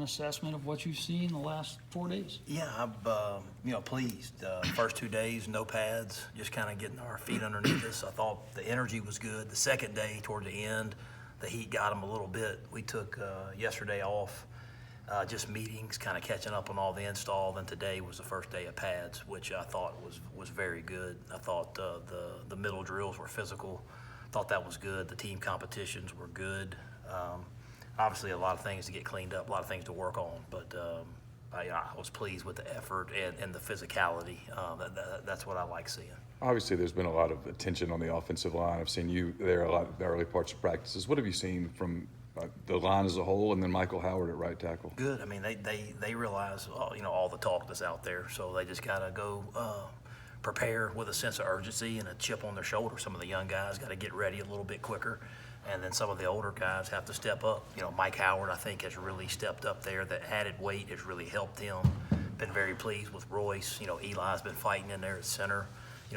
an assessment of what you've seen the last 4 days? Yeah, I'm pleased. First 2 days, no pads, just kind of getting our feet underneath us. I thought the energy was good. The second day, toward the end, the heat got them a little bit. We took yesterday off, just meetings, kind of catching up on all the install. Then today was the first day of pads, which I thought was very good. I thought the middle drills were physical. Thought that was good. The team competitions were good. Obviously, a lot of things to get cleaned up, a lot of things to work on, but I was pleased with the effort and the physicality. That's what I like seeing. Obviously, there's been a lot of attention on the offensive line. I've seen you there a lot in the early parts of practices. What have you seen from the line as a whole, and then Michael Howard at right tackle? Good. I mean, they realize all the talk that's out there, so they just gotta go prepare with a sense of urgency and a chip on their shoulder. Some of the young guys got to get ready a little bit quicker, and then some of the older guys have to step up. Mike Howard, I think, has really stepped up there. The added weight has really helped him. Been very pleased with Royce. Eli's been fighting in there at center.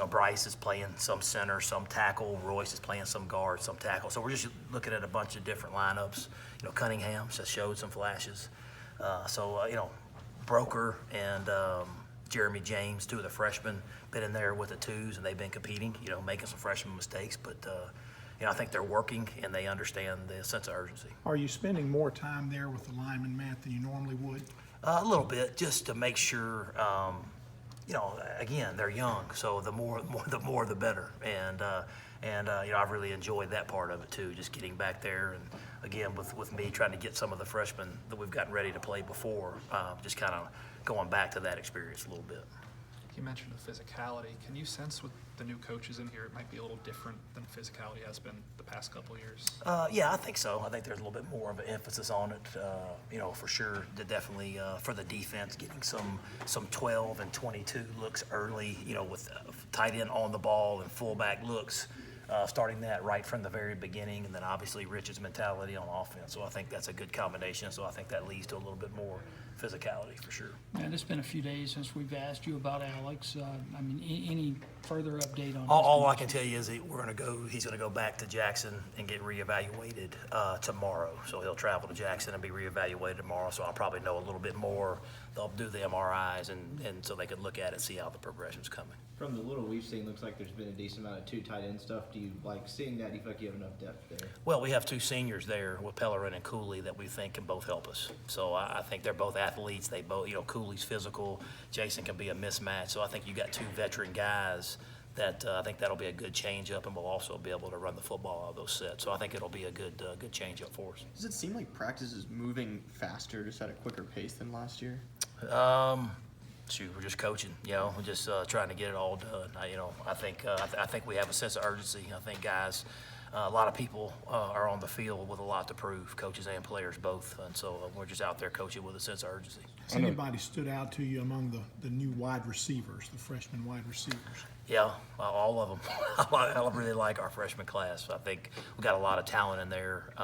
Bryce is playing some center, some tackle. Royce is playing some guard, some tackle. So we're just looking at a bunch of different lineups. Cunningham just showed some flashes. Broker and Jeremy James, two of the freshmen, been in there with the twos, and they've been competing, making some freshman mistakes. But, I think they're working, and they understand the sense of urgency. Are you spending more time there with the lineman, Matt, than you normally would? A little bit, just to make sure, again, they're young, so the more the better. And I've really enjoyed that part of it too, just getting back there. And again, with me trying to get some of the freshmen that we've gotten ready to play before, just kind of going back to that experience a little bit. You mentioned the physicality. Can you sense with the new coaches in here, it might be a little different than physicality has been the past couple of years? Yeah, I think so. I think there's a little bit more of an emphasis on it, for sure. Definitely for the defense, getting some 12 and 22 looks early, with tight end on the ball and fullback looks, starting that right from the very beginning, and then obviously Rich's mentality on offense. So I think that's a good combination. So I think that leads to a little bit more physicality for sure. Man, it's been a few days since we've asked you about Alex. Any further update on All I can tell you is he's going to go back to Jackson and get reevaluated tomorrow. So he'll travel to Jackson and be reevaluated tomorrow. So I'll probably know a little bit more. They'll do the MRIs and so they can look at it, see how the progression's coming. From the little we've seen, looks like there's been a decent amount of two tight end stuff. Do you like seeing that? Do you feel like you have enough depth there? Well, we have two seniors there with Pellerin and Cooley that we think can both help us. So I think they're both athletes. They both, Cooley's physical. Jason can be a mismatch. So I think you got two veteran guys that I think that'll be a good change up, and we'll also be able to run the football out of those sets. So I think it'll be a good change up for us. Does it seem like practice is moving faster, just at a quicker pace than last year? We're just coaching, we're just trying to get it all done. I think we have a sense of urgency. I think guys, a lot of people are on the field with a lot to prove, coaches and players both, and so we're just out there coaching with a sense of urgency. Has anybody stood out to you among the new wide receivers, the freshman wide receivers? Yeah, all of them. I really like our freshman class. I think we got a lot of talent in there.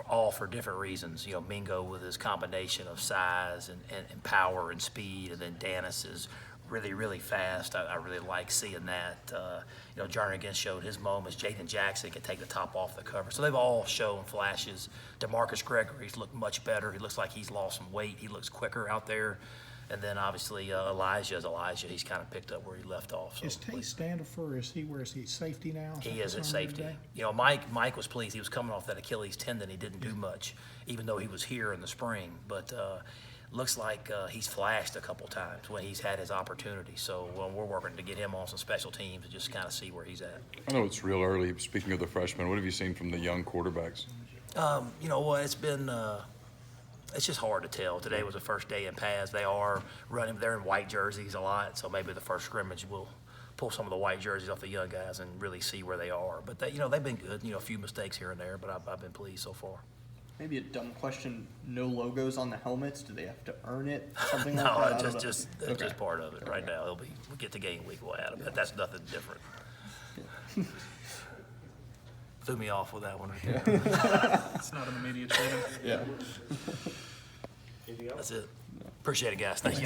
All for different reasons. Mingo with his combination of size and power and speed, and then Dennis is really, really fast. I really like seeing that. Jernigan showed his moments. Jaden Jackson can take the top off the cover. So they've all shown flashes. DeMarcus Gregory's looked much better. He looks like he's lost some weight. He looks quicker out there. And then obviously Elijah. He's kind of picked up where he left off. So is Tate Standifer, where is he safety now? He is at safety. Mike was pleased. He was coming off that Achilles tendon. He didn't do much, even though he was here in the spring. But looks like he's flashed a couple times when he's had his opportunity. So we're working to get him on some special teams and just kind of see where he's at. I know it's real early. Speaking of the freshmen, what have you seen from the young quarterbacks? It's been it's just hard to tell. Today was the first day in pads. They are running. They're in white jerseys a lot, so maybe the first scrimmage will pull some of the white jerseys off the young guys and really see where they are. But they've been good. A few mistakes here and there, but I've been pleased so far. Maybe a dumb question. No logos on the helmets. Do they have to earn it? Something No, like that? that's just part of it right now. We'll get to game week. We'll add them, but that's nothing different. Threw me off with that one. It's not an immediate training. Yeah. That's it. Appreciate it, guys. Thank you.